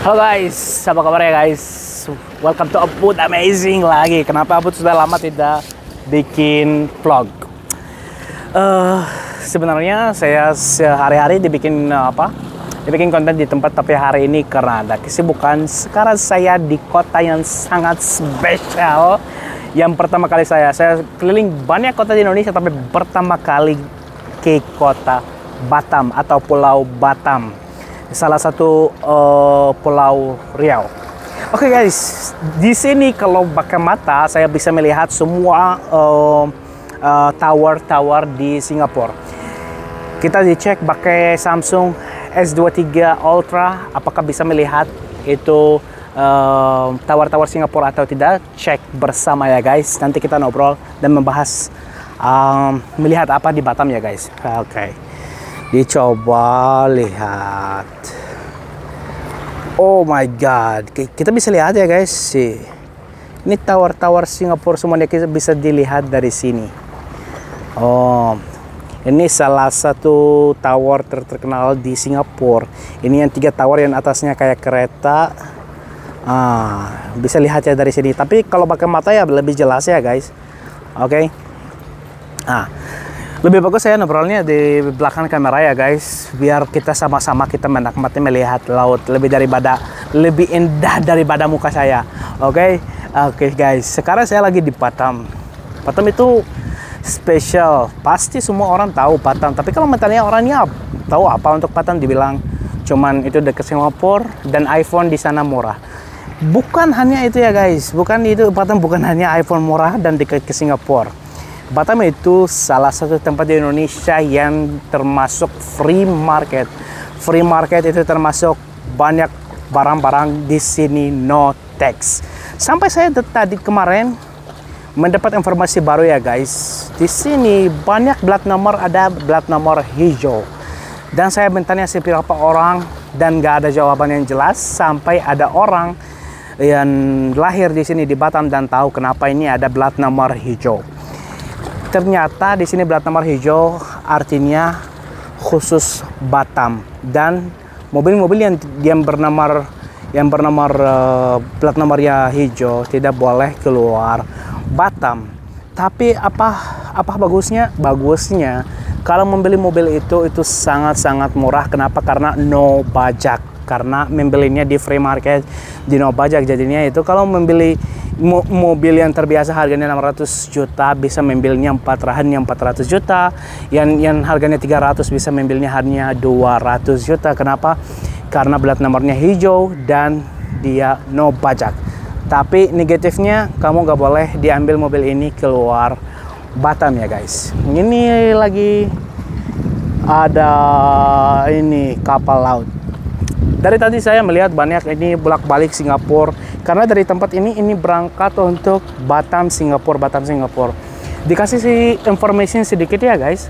Halo guys, apa kabar ya guys? Welcome to Abud Amazing lagi. Kenapa Abud sudah lama tidak bikin vlog? Sebenarnya saya sehari-hari dibikin dibikin konten di tempat, tapi hari ini karena ada kesibukan. Sekarang saya di kota yang sangat spesial. Yang pertama kali saya keliling banyak kota di Indonesia, tapi pertama kali ke kota Batam atau Pulau Batam. Salah satu Pulau Riau. Oke guys, di sini kalau pakai mata saya bisa melihat semua tower-tower di Singapura. Kita dicek pakai Samsung S23 Ultra, apakah bisa melihat itu tower-tower Singapura atau tidak? Cek bersama ya guys. Nanti kita ngobrol dan membahas melihat apa di Batam ya guys. Oke. Dicoba lihat. Oh my god, kita bisa lihat ya guys sih. Ini tower-tower Singapura semuanya kita bisa dilihat dari sini. Oh, ini salah satu tower terkenal di Singapura. Ini yang 3 tower yang atasnya kayak kereta. Bisa lihat ya dari sini. Tapi kalau pakai mata ya lebih jelas ya guys. Oke. Lebih bagus saya ngobrolnya di belakang kamera ya guys, biar kita sama-sama kita menikmati melihat laut lebih indah daripada muka saya. Oke guys, sekarang saya lagi di Batam. Batam itu spesial, pasti semua orang tahu Batam. Tapi kalau bertanya orangnya tahu apa untuk Batam, dibilang cuman itu dekat Singapura dan iPhone di sana murah. Bukan hanya itu ya guys, Batam bukan hanya iPhone murah dan dekat ke Singapura. Batam itu salah satu tempat di Indonesia yang termasuk free market. Free market itu termasuk banyak barang-barang di sini no tax. Sampai saya tadi kemarin mendapat informasi baru ya guys. Di sini banyak ada plat nomor hijau. Dan saya bertanya beberapa orang dan gak ada jawaban yang jelas, sampai ada orang yang lahir di sini di Batam dan tahu kenapa ini ada plat nomor hijau. Ternyata di sini plat nomor hijau artinya khusus Batam, dan mobil-mobil yang bernomor plat nomornya hijau tidak boleh keluar Batam. Tapi apa bagusnya? Bagusnya kalau membeli mobil itu sangat-sangat murah. Kenapa? Karena no pajak. Karena membelinya di free market, di no pajak. Jadinya itu kalau membeli mobil yang terbiasa harganya 600 juta bisa membelinya 400 juta, yang harganya 300 bisa membelinya hanya 200 juta. Kenapa? Karena plat nomornya hijau dan dia no pajak. Tapi negatifnya kamu gak boleh diambil mobil ini keluar Batam ya guys. Ini lagi ada ini kapal laut. Dari tadi saya melihat banyak ini bolak-balik Singapura, karena dari tempat ini berangkat untuk Batam Singapura. Dikasih informasi sedikit ya guys.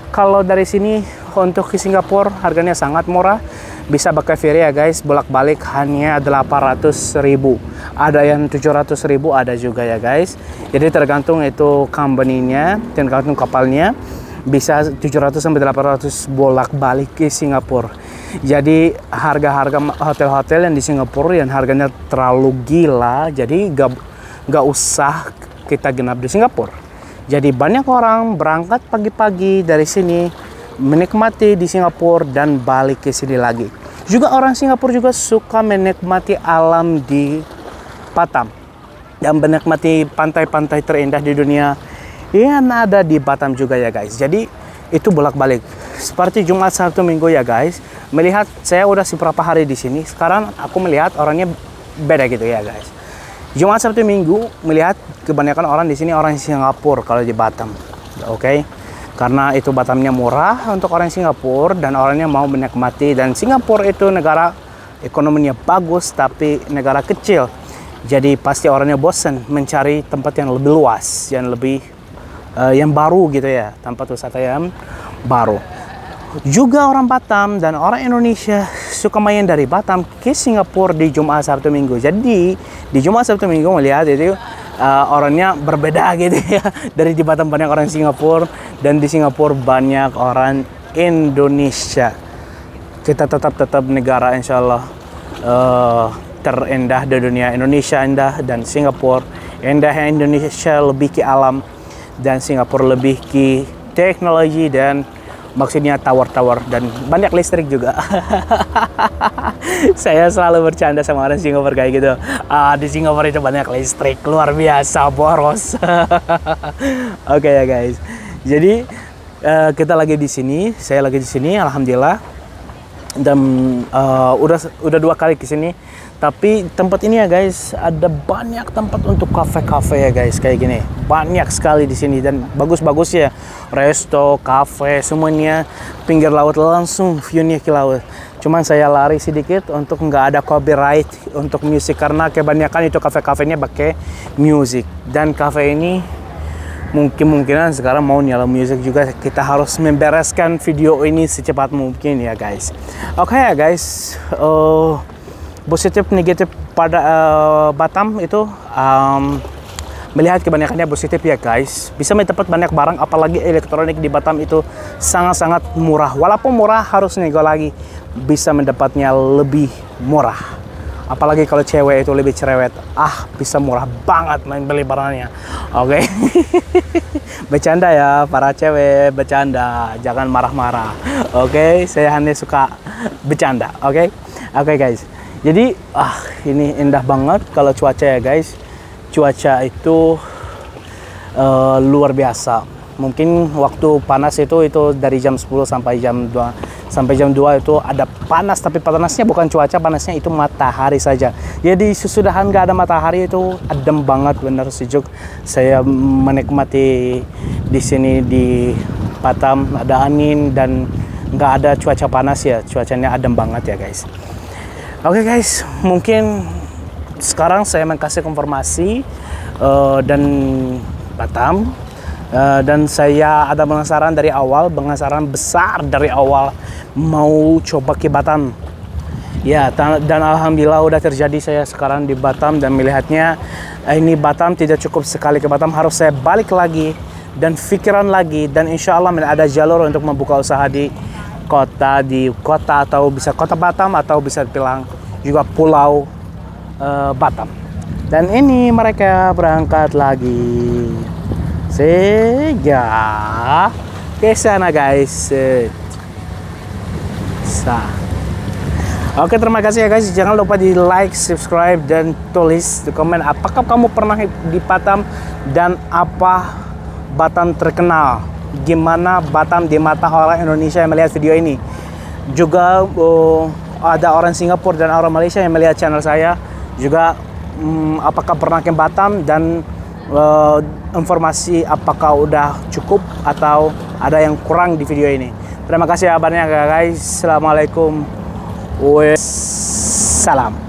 Kalau dari sini untuk ke Singapura harganya sangat murah, bisa pakai ferry ya guys, bolak-balik hanya 800.000. Ada yang 700.000 ada juga ya guys. Jadi tergantung itu company-nya, tergantung kapalnya. Bisa 700 sampai 800 bolak-balik ke Singapura. Jadi harga-harga hotel-hotel yang di Singapura yang harganya terlalu gila, jadi gak usah kita genap di Singapura. Jadi banyak orang berangkat pagi-pagi dari sini, menikmati di Singapura dan balik ke sini lagi. Juga orang Singapura juga suka menikmati alam di Batam dan menikmati pantai-pantai terindah di dunia yang ada di Batam juga ya guys. Jadi itu bolak-balik. Seperti Jumat, Sabtu, Minggu ya guys. Melihat saya udah beberapa hari di sini. Sekarang aku melihat orangnya beda gitu ya guys. Jumat, Sabtu, Minggu melihat kebanyakan orang di sini orang Singapura kalau di Batam. Oke. Karena itu Batamnya murah untuk orang Singapura dan orangnya mau menikmati, dan Singapura itu negara ekonominya bagus tapi negara kecil. Jadi pasti orangnya bosan mencari tempat yang lebih luas, yang baru gitu ya, tempat wisata yang baru. Juga orang Batam dan orang Indonesia suka main dari Batam ke Singapura di Jumat, Sabtu, Minggu. Jadi di Jumat, Sabtu, Minggu melihat itu orangnya berbeda gitu ya. Dari di Batam banyak orang Singapura dan di Singapura banyak orang Indonesia. Kita tetap negara insya Allah terendah di dunia. Indonesia indah dan Singapura indah. Indonesia lebih ke alam dan Singapura lebih ke teknologi dan maksudnya tower-tower dan banyak listrik juga. Saya selalu bercanda sama orang Singapura kayak gitu. Di Singapura itu banyak listrik, luar biasa boros. Oke ya guys. Jadi kita lagi di sini, saya lagi di sini, alhamdulillah. Dan udah 2 kali ke sini. Tapi tempat ini ya guys, ada banyak tempat untuk kafe-kafe ya guys, kayak gini. Banyak sekali di sini dan bagus-bagus ya. Resto, kafe, semuanya pinggir laut, langsung view-nya ke laut. Cuman saya lari sedikit untuk nggak ada copyright untuk musik karena kebanyakan itu kafe-kafenya pakai musik. Dan kafe ini mungkin-mungkinan sekarang mau nyala musik juga. Kita harus membereskan video ini secepat mungkin ya guys. Oke ya guys, positif negatif pada Batam itu melihat kebanyakannya positif ya guys. Bisa mendapat banyak barang, apalagi elektronik di Batam itu sangat-sangat murah. Walaupun murah harus nego lagi, bisa mendapatnya lebih murah. Apalagi kalau cewek itu lebih cerewet, bisa murah banget main beli barangnya. Oke. Bercanda ya para cewek, bercanda, jangan marah-marah. Oke, saya hanya suka bercanda. Oke guys. Jadi ini indah banget kalau cuaca ya guys. Cuaca itu luar biasa. Mungkin waktu panas itu dari jam 10 sampai jam 2. Sampai jam 2 itu ada panas, tapi panasnya bukan cuaca, panasnya itu matahari saja. Jadi sesudahan nggak ada matahari itu adem banget, bener sejuk. Saya menikmati di sini di Batam, ada angin dan nggak ada cuaca panas ya, cuacanya adem banget ya guys. Oke guys, mungkin sekarang saya kasih informasi dan Batam. Dan saya ada penasaran dari awal, penasaran besar dari awal mau coba ke Batam. Ya, dan alhamdulillah udah terjadi. Saya sekarang di Batam dan melihatnya ini Batam tidak cukup sekali ke Batam, harus saya balik lagi dan pikiran lagi, dan insya Allah ada jalur untuk membuka usaha di kota atau bisa kota Batam atau bisa bilang juga pulau Batam. Dan ini mereka berangkat lagi. Sejak ke sana guys. Oke, terima kasih ya guys. Jangan lupa di like, subscribe, dan tulis di komen apakah kamu pernah di Batam dan apa Batam terkenal. Gimana Batam di mata orang Indonesia yang melihat video ini. Juga ada orang Singapura dan orang Malaysia yang melihat channel saya. Juga apakah pernah ke Batam dan informasi apakah udah cukup atau ada yang kurang di video ini. Terima kasih banyak guys. Assalamualaikum. Wassalam.